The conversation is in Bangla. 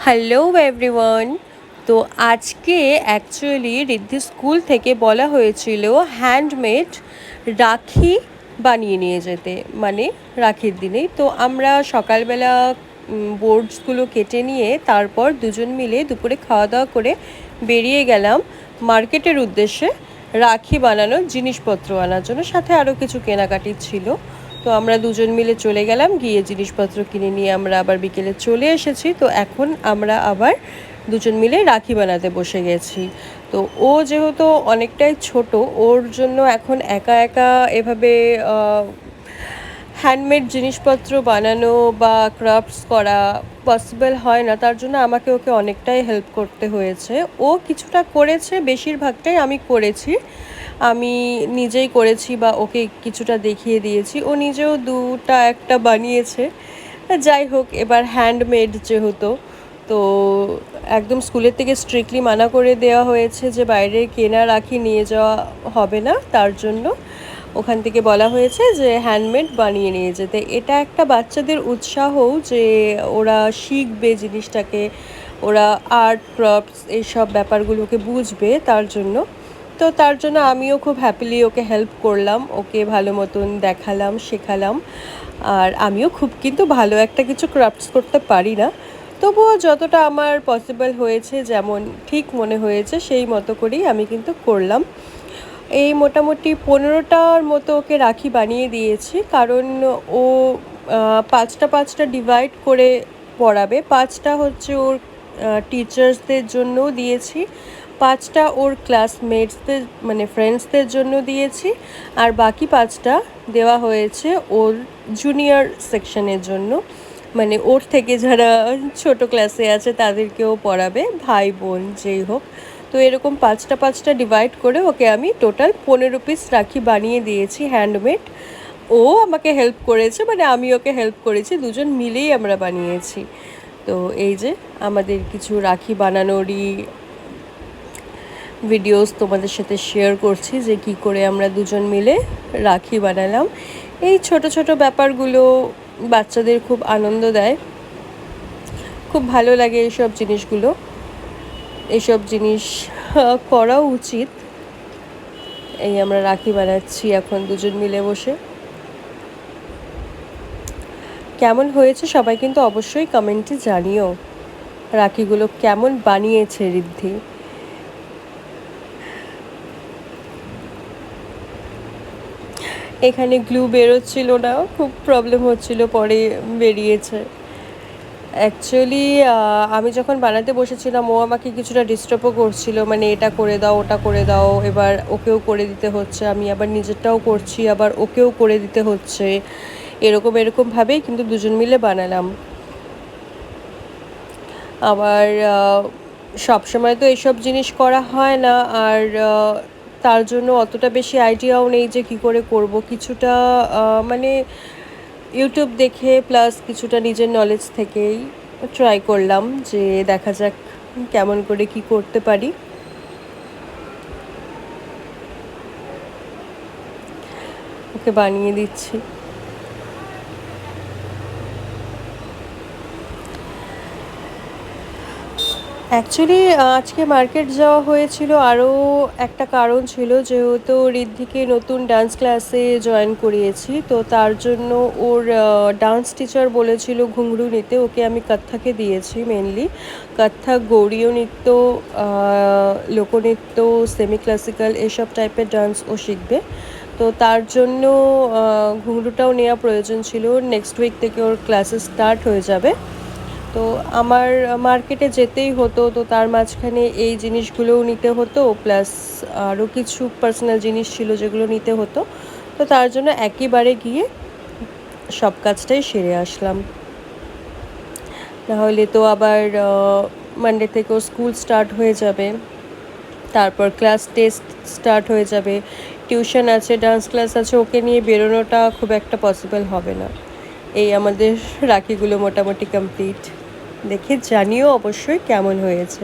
Hello everyone. তো আজকে অ্যাকচুয়ালি রিদ্ধি স্কুল থেকে বলা হয়েছিল হ্যান্ডমেড রাখি বানিয়ে নিয়ে যেতে, মানে রাখির দিনেই। তো আমরা সকালবেলা বোর্ডসগুলো কেটে নিয়ে তারপর দুজন মিলে দুপুরে খাওয়া দাওয়া করে বেরিয়ে গেলাম মার্কেটের উদ্দেশ্যে রাখি বানানোর জিনিসপত্র আনার জন্য, সাথে আরও কিছু কেনাকাটি ছিল। তো আমরা দুজন মিলে চলে গেলাম, গিয়ে জিনিসপত্র কিনে নিয়ে আমরা আবার বিকেলে চলে এসেছি। তো এখন আমরা আবার দুজন মিলে রাখি বানাতে বসে গেছি। তো ও যেহেতু অনেকটাই ছোট, ওর জন্য এখন একা একা এভাবে হ্যান্ডমেড জিনিসপত্র বানানো বা ক্রাফটস করা পসিবল হয় না, তার জন্য আমাকে ওকে অনেকটাই হেল্প করতে হয়েছে। ও কিছুটা করেছে, বেশিরভাগটাই আমি করেছি, আমি নিজেই করেছি বা ওকে কিছুটা দেখিয়ে দিয়েছি। ও নিজেও দুটা একটা বানিয়েছে। যাই হোক, এবার হ্যান্ডমেড যেহেতু, তো একদম স্কুলের থেকে স্ট্রিক্টলি মানা করে দেওয়া হয়েছে যে বাইরে কেনা রাখি নিয়ে যাওয়া হবে না, তার জন্য ওখান থেকে বলা হয়েছে যে হ্যান্ডমেড বানিয়ে নিয়ে যেতে। এটা একটা বাচ্চাদের উৎসাহও যে ওরা শিখবে জিনিসটাকে, ওরা আর্ট ক্রাফটস এইসব ব্যাপারগুলোকে বুঝবে, তার জন্য। তো তার জন্য আমিও খুব হ্যাপিলি ওকে হেল্প করলাম, ওকে ভালো মতন দেখালাম, শেখালাম। আর আমিও খুব কিন্তু ভালো একটা কিছু ক্রাফটস করতে পারি না, তবুও যতটা আমার পসিবল হয়েছে, যেমন ঠিক মনে হয়েছে সেই মতো করেই আমি কিন্তু করলাম। এই মোটামুটি 15টার মতো ওকে রাখি বানিয়ে দিয়েছি, কারণ ও পাঁচটা পাঁচটা ডিভাইড করে পড়াবে। পাঁচটা হচ্ছে ওর টিচার্সদের জন্যও দিয়েছি, পাঁচটা ওর ক্লাসমেটসদের মানে ফ্রেন্ডসদের জন্য দিয়েছি, আর বাকি পাঁচটা দেওয়া হয়েছে ওর জুনিয়র সেকশনের জন্য, মানে ওর থেকে যারা ছোট ক্লাসে আছে তাদেরকেও পড়াবে, ভাই বোন যেই হোক। তো এরকম পাঁচটা পাঁচটা ডিভাইড করে ওকে আমি টোটাল 15 পিস রাখি বানিয়ে দিয়েছি হ্যান্ডমেড। ও আমাকে হেল্প করেছে, মানে আমি ওকে হেল্প করেছি, দুজন মিলেই আমরা বানিয়েছি। তো এই যে আমাদের কিছু রাখি বানানোরই ভিডিওস তোমাদের সাথে শেয়ার করছি, যে কি করে আমরা দুজন মিলে রাখি বানালাম। এই ছোট ছোট ব্যাপারগুলো বাচ্চাদের খুব আনন্দ দেয়, খুব ভালো লাগে এইসব জিনিসগুলো। এইসব জিনিস করা উচিত। এই আমরা রাখি বানাচ্ছি এখন দুজন মিলে বসে। কেমন হয়েছে সবাই কিন্তু অবশ্যই কমেন্টে জানিও, রাখিগুলো কেমন বানিয়েছে রিদ্ধি। এখানে গ্লু বেরোচ্ছিল না, খুব প্রবলেম হচ্ছিল, পরে বেরিয়েছে। অ্যাকচুয়ালি আমি যখন বানাতে বসেছিলাম ও আমাকে কিছুটা ডিস্টার্বও করছিল, মানে এটা করে দাও ওটা করে দাও, এবার ওকেও করে দিতে হচ্ছে, আমি আবার নিজেরটাও করছি, আবার ওকেও করে দিতে হচ্ছে, এরকমভাবেই কিন্তু দুজন মিলে বানালাম। আবার সবসময় তো এইসব জিনিস করা হয় না, আর তার জন্য অতটা বেশি আইডিয়াও নেই যে কী করে করব। কিছুটা মানে ইউটিউব দেখে প্লাস কিছুটা নিজের নলেজ থেকেই ট্রাই করলাম, যে দেখা যাক কেমন করে কি করতে পারি। ওকে বানিয়ে দিচ্ছি। অ্যাকচুয়ালি আজকে মার্কেট যাওয়া হয়েছিল আরও একটা কারণ ছিল, যেহেতু ঋদ্ধিকে নতুন ডান্স ক্লাসে জয়েন করিয়েছি, তো তার জন্য ওর ডান্স টিচার বলেছিল ঘুঙরু নিতে। ওকে আমি কত্থকে দিয়েছি, মেনলি কত্থক, গৌড়ীয় নৃত্য, লোকনৃত্য, সেমি ক্লাসিক্যাল এসব টাইপের ডান্স ও শিখবে। তো তার জন্য ঘুঙরুটাও নেওয়া প্রয়োজন ছিল। নেক্সট উইক থেকে ওর ক্লাসেস স্টার্ট হয়ে যাবে। তো আমার মার্কেটে যেতেই হতো, তো তার মাঝখানে এই জিনিসগুলোও নিতে হতো, প্লাস আরও কিছু পার্সোনাল জিনিস ছিল যেগুলো নিতে হতো। তো তার জন্য একেবারে গিয়ে সব কাজটাই সেরে আসলাম, নাহলে তো আবার মানডে থেকেও স্কুল স্টার্ট হয়ে যাবে, তারপর ক্লাস টেস্ট স্টার্ট হয়ে যাবে, টিউশন আছে, ডান্স ক্লাস আছে, ওকে নিয়ে বেরোনোটা খুব একটা পসিবল হবে না। এই আমাদের রাখিগুলো মোটামুটি কমপ্লিট। দেখে জানিও অবশ্যই কেমন হয়েছে।